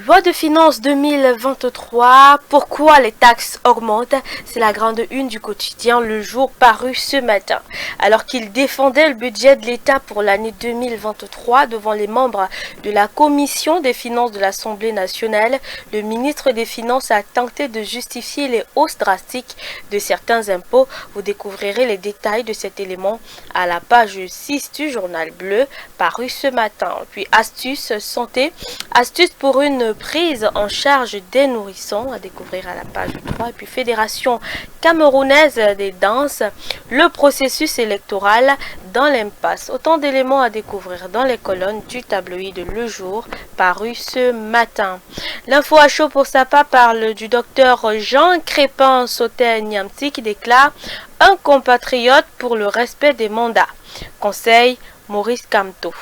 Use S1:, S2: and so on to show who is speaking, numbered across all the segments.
S1: Loi de finances 2023, pourquoi les taxes augmentent? C'est la grande une du quotidien Le Jour paru ce matin. Alors qu'il défendait le budget de l'État pour l'année 2023 devant les membres de la Commission des finances de l'Assemblée nationale, le ministre des Finances a tenté de justifier les hausses drastiques de certains impôts. Vous découvrirez les détails de cet élément à la page 6 du journal bleu paru ce matin. Puis astuce santé, astuce pour une prise en charge des nourrissons à découvrir à la page 3. Et puis Fédération camerounaise des danses, le processus électoral dans l'impasse. Autant d'éléments à découvrir dans les colonnes du tabloïd Le Jour paru ce matin. L'info à chaud pour sa part parle du docteur Jean Crépin Sauter-Niamti qui déclare un compatriote pour le respect des mandats. Conseil Maurice Kamto.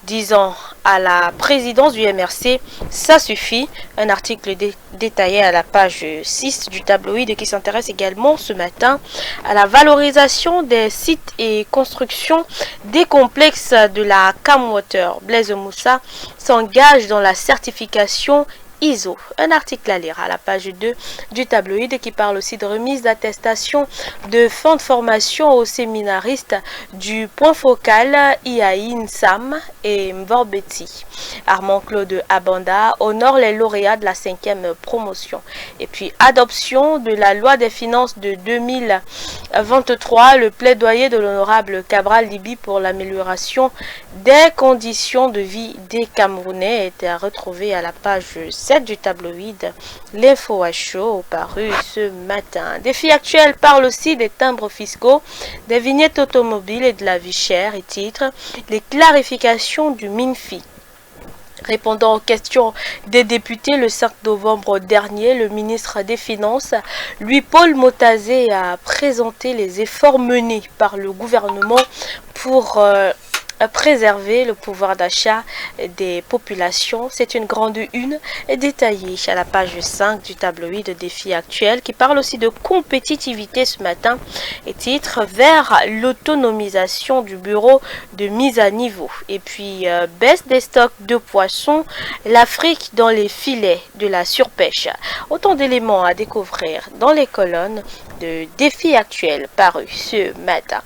S1: Disant à la présidence du MRC, ça suffit. Un article détaillé à la page 6 du tabloïd qui s'intéresse également ce matin à la valorisation des sites et constructions des complexes de la Camwater. Blaise Moussa s'engage dans la certification ISO. Un article à lire à la page 2 du tabloïd qui parle aussi de remise d'attestation de fin de formation aux séminaristes du point focal IAIN SAM et Mvorbeti. Armand Claude Abanda honore les lauréats de la 5e promotion. Et puis adoption de la loi des finances de 2023, le plaidoyer de l'honorable Cabral Libi pour l'amélioration des conditions de vie des Camerounais était à retrouver à la page 7 du tabloïd L'info à chaud paru ce matin. Défi actuel parle aussi des timbres fiscaux, des vignettes automobiles et de la vie chère et titre les clarifications du MINFI. Répondant aux questions des députés le 5 novembre dernier, le ministre des Finances, Louis-Paul Motazé, a présenté les efforts menés par le gouvernement pour préserver le pouvoir d'achat des populations. C'est une grande une détaillée à la page 5 du tabloïd de Défi actuel qui parle aussi de compétitivité ce matin et titre vers l'autonomisation du bureau de mise à niveau. Et puis baisse des stocks de poissons, l'Afrique dans les filets de la surpêche. Autant d'éléments à découvrir dans les colonnes de Défi actuel paru ce matin.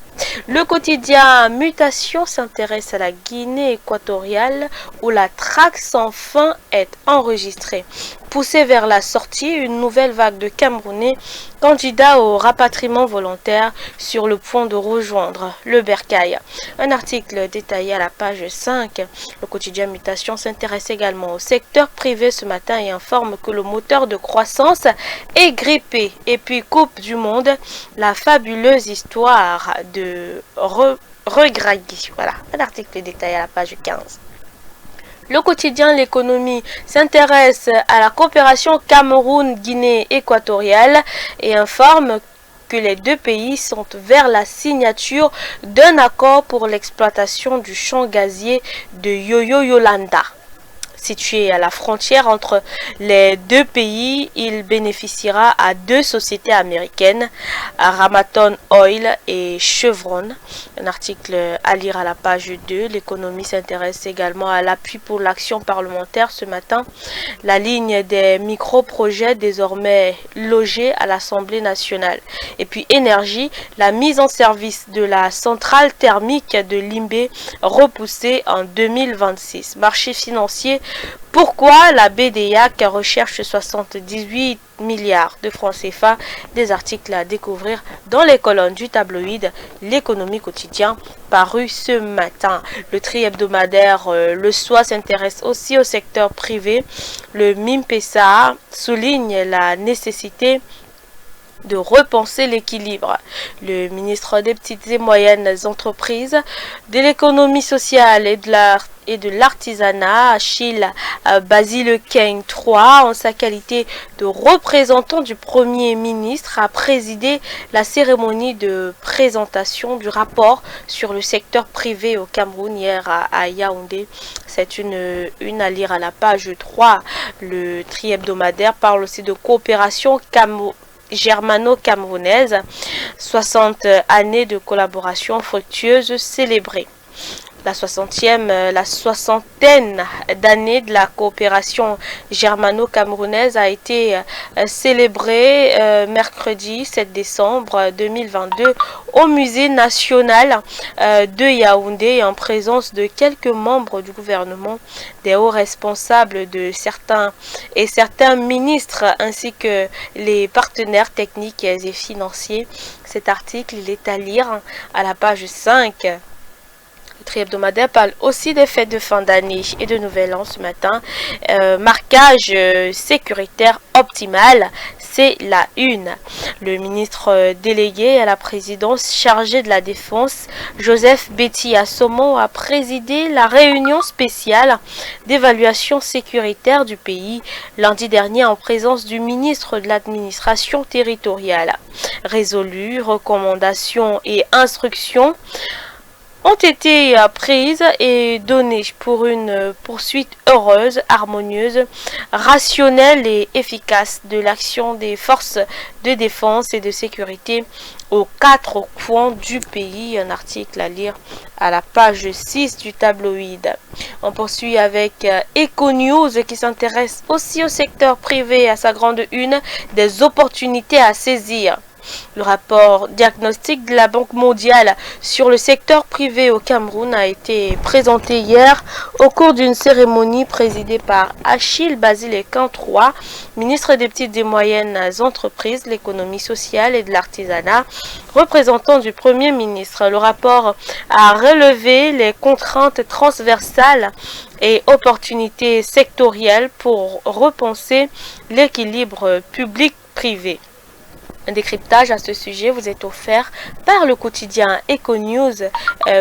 S1: Le quotidien Mutation s'intéresse à la Guinée équatoriale où la traque sans fin est enregistrée. Poussée vers la sortie, une nouvelle vague de Camerounais candidats au rapatriement volontaire sur le point de rejoindre le Bercail. Un article détaillé à la page 5. Le quotidien Mutation s'intéresse également au secteur privé ce matin et informe que le moteur de croissance est grippé. Et puis Coupe du Monde, la fabuleuse histoire de Regragui. Voilà, un article détaillé à la page 15. Le quotidien L'économie s'intéresse à la coopération Cameroun-Guinée équatoriale et informe que les deux pays sont vers la signature d'un accord pour l'exploitation du champ gazier de Yoyo-Yolanda. Situé à la frontière entre les deux pays, il bénéficiera à deux sociétés américaines, Ramaton Oil et Chevron. Un article à lire à la page 2. L'économie s'intéresse également à l'appui pour l'action parlementaire ce matin. La ligne des micro-projets désormais logés à l'Assemblée nationale. Et puis énergie, la mise en service de la centrale thermique de Limbé repoussée en 2026. Marché financier. Pourquoi la BDIAC recherche 78 milliards de francs CFA? Des articles à découvrir dans les colonnes du tabloïd L'économie quotidien paru ce matin. Le tri hebdomadaire Le Soir s'intéresse aussi au secteur privé. Le MIMPESA souligne la nécessité de repenser l'équilibre. Le ministre des petites et moyennes entreprises, de l'économie sociale et de l'artisanat, Achille Basile Keng III, en sa qualité de représentant du Premier ministre, a présidé la cérémonie de présentation du rapport sur le secteur privé au Cameroun hier à Yaoundé. C'est une à lire à la page 3. Le tri hebdomadaire parle aussi de coopération germano-camerounaise, 60 années de collaboration fructueuse célébrées. la soixantaine d'années de la coopération germano-camerounaise a été célébrée mercredi 7 décembre 2022 au musée national de Yaoundé en présence de quelques membres du gouvernement, des hauts responsables de certains ministres ainsi que les partenaires techniques et financiers. Cet article, il est à lire à la page 5. Le tri-hebdomadaire parle aussi des fêtes de fin d'année et de nouvel an ce matin. Marquage sécuritaire optimal, c'est la une. Le ministre délégué à la présidence chargé de la défense, Joseph Betty Assomo, a présidé la réunion spéciale d'évaluation sécuritaire du pays lundi dernier en présence du ministre de l'administration territoriale. Résolutions, recommandations et instructions ont été prises et données pour une poursuite heureuse, harmonieuse, rationnelle et efficace de l'action des forces de défense et de sécurité aux 4 coins du pays. Un article à lire à la page 6 du tabloïd. On poursuit avec Econews qui s'intéresse aussi au secteur privé, à sa grande une, des opportunités à saisir. Le rapport diagnostic de la Banque mondiale sur le secteur privé au Cameroun a été présenté hier au cours d'une cérémonie présidée par Achille Basile-Ekan III, ministre des petites et moyennes entreprises, de l'économie sociale et de l'artisanat, représentant du Premier ministre. Le rapport a relevé les contraintes transversales et opportunités sectorielles pour repenser l'équilibre public-privé. Un décryptage à ce sujet vous est offert par le quotidien Econews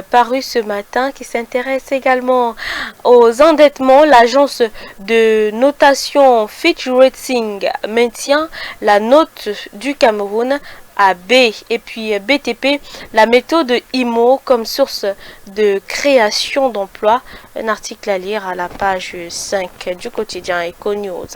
S1: paru ce matin qui s'intéresse également aux endettements. L'agence de notation Fitch Ratings maintient la note du Cameroun à B et puis BTP, la méthode IMO comme source de création d'emplois. Un article à lire à la page 5 du quotidien Econews.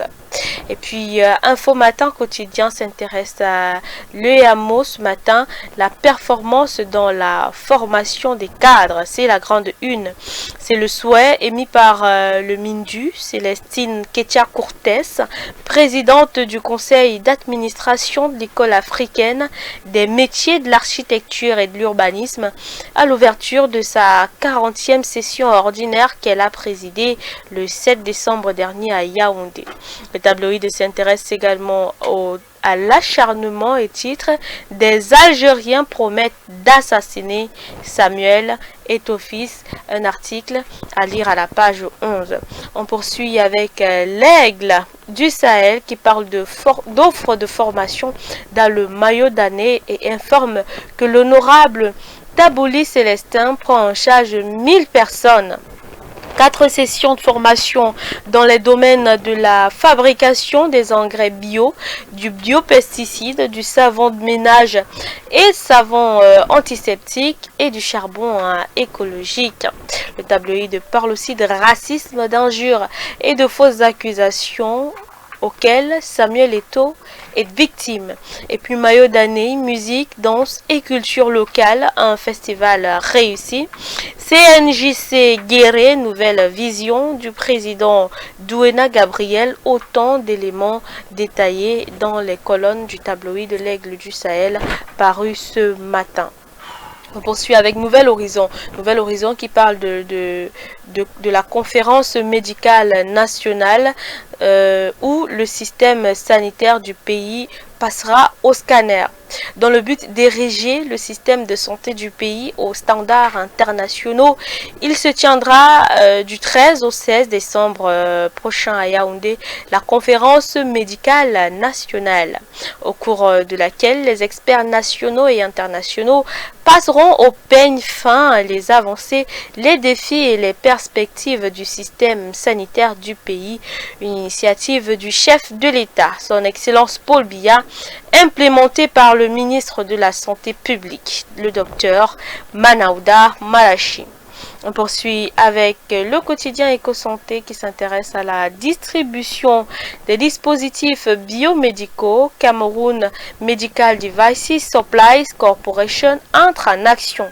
S1: Et puis Info Matin quotidien s'intéresse à l'EAMO ce matin, la performance dans la formation des cadres, c'est la grande une. C'est le souhait émis par le Mindu, Célestine Ketia-Cortés, présidente du conseil d'administration de l'école africaine des métiers de l'architecture et de l'urbanisme, à l'ouverture de sa 40e session ordinaire qu'elle a présidée le 7 décembre dernier à Yaoundé. Le tabloïd s'intéresse également à l'acharnement et titre des Algériens promettent d'assassiner Samuel Eto'o, un article à lire à la page 11. On poursuit avec l'Aigle du Sahel qui parle d'offres de formation dans le maillot d'année et informe que l'honorable Tabouli Célestin prend en charge 1000 personnes. 4 sessions de formation dans les domaines de la fabrication des engrais bio, du biopesticide, du savon de ménage et savon antiseptique et du charbon écologique. Le tabloïd parle aussi de racisme, d'injures et de fausses accusations auquel Samuel Eto'o est victime. Et puis maillot d'année, musique, danse et culture locale, un festival réussi. CNJC Guéré, nouvelle vision du président Douena Gabriel, autant d'éléments détaillés dans les colonnes du tabloïd de l'Aigle du Sahel paru ce matin. On poursuit avec Nouvel Horizon. Nouvel Horizon qui parle de la conférence médicale nationale où le système sanitaire du pays passera au scanner, dans le but d'ériger le système de santé du pays aux standards internationaux. Il se tiendra du 13 au 16 décembre prochain à Yaoundé la conférence médicale nationale, au cours de laquelle les experts nationaux et internationaux passeront au peigne fin les avancées, les défis et les perspectives du système sanitaire du pays. Une initiative du chef de l'État, son Excellence Paul Biya, implémentée par le ministre de la Santé publique, le docteur Manaouda Malachi. On poursuit avec le quotidien Éco-Santé qui s'intéresse à la distribution des dispositifs biomédicaux. Cameroun Medical Devices Supplies Corporation entre en action.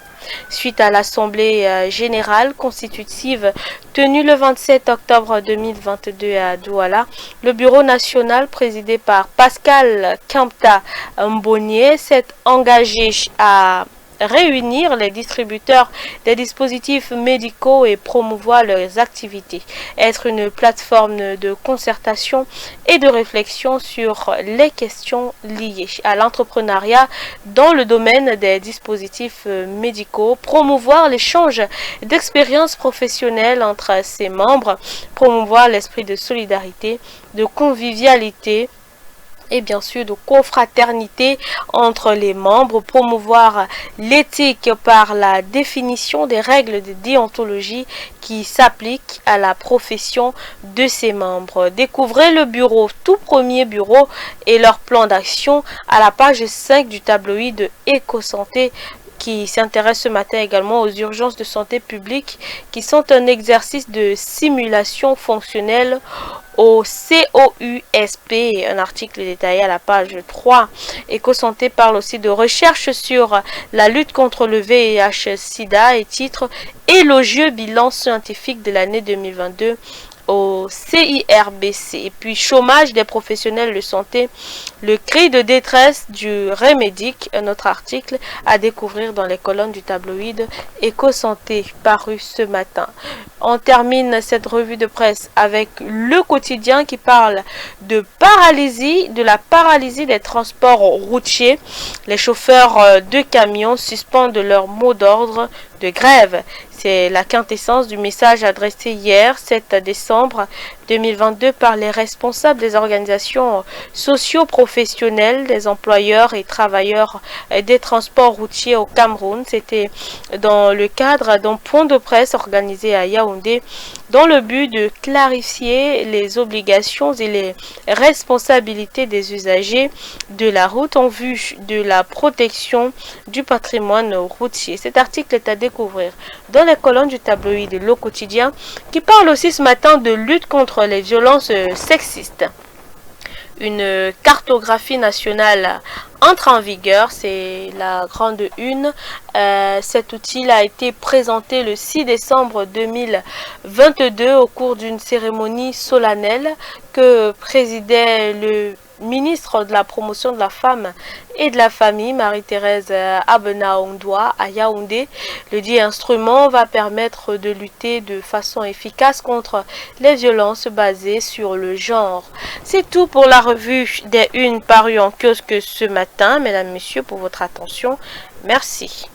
S1: Suite à l'Assemblée générale constitutive tenue le 27 octobre 2022 à Douala, le Bureau national présidé par Pascal Kampta Mbonier s'est engagé à réunir les distributeurs des dispositifs médicaux et promouvoir leurs activités, être une plateforme de concertation et de réflexion sur les questions liées à l'entrepreneuriat dans le domaine des dispositifs médicaux, promouvoir l'échange d'expériences professionnelles entre ses membres, promouvoir l'esprit de solidarité, de convivialité et bien sûr de confraternité entre les membres, promouvoir l'éthique par la définition des règles de déontologie qui s'appliquent à la profession de ses membres. Découvrez le bureau, tout premier bureau et leur plan d'action à la page 5 du tabloïd de Éco-Santé qui s'intéresse ce matin également aux urgences de santé publique qui sont un exercice de simulation fonctionnelle au COUSP, un article détaillé à la page 3. Éco-Santé parle aussi de recherche sur la lutte contre le VIH-Sida et titre élogieux bilan scientifique de l'année 2022 au CIRBC. Et puis chômage des professionnels de santé, le cri de détresse du Rémédic, un autre article à découvrir dans les colonnes du tabloïd Éco-Santé paru ce matin. On termine cette revue de presse avec le quotidien qui parle de la paralysie des transports routiers. Les chauffeurs de camions suspendent leur mot d'ordre de grève. C'est la quintessence du message adressé hier, 7 décembre 2022, par les responsables des organisations socio-professionnelles, des employeurs et travailleurs des transports routiers au Cameroun. C'était dans le cadre d'un point de presse organisé à Yaoundé dans le but de clarifier les obligations et les responsabilités des usagers de la route en vue de la protection du patrimoine routier. Cet article est à découvrir dans les colonnes du tabloïd Le Quotidien qui parle aussi ce matin de lutte contre les violences sexistes. Une cartographie nationale entre en vigueur, c'est la grande une. Cet outil a été présenté le 6 décembre 2022 au cours d'une cérémonie solennelle que présidait le ministre de la promotion de la femme et de la famille, Marie-Thérèse Abenaondoa, à Yaoundé. Le dit instrument va permettre de lutter de façon efficace contre les violences basées sur le genre. C'est tout pour la revue des unes parues en kiosque ce matin. Mesdames, Messieurs, pour votre attention. Merci.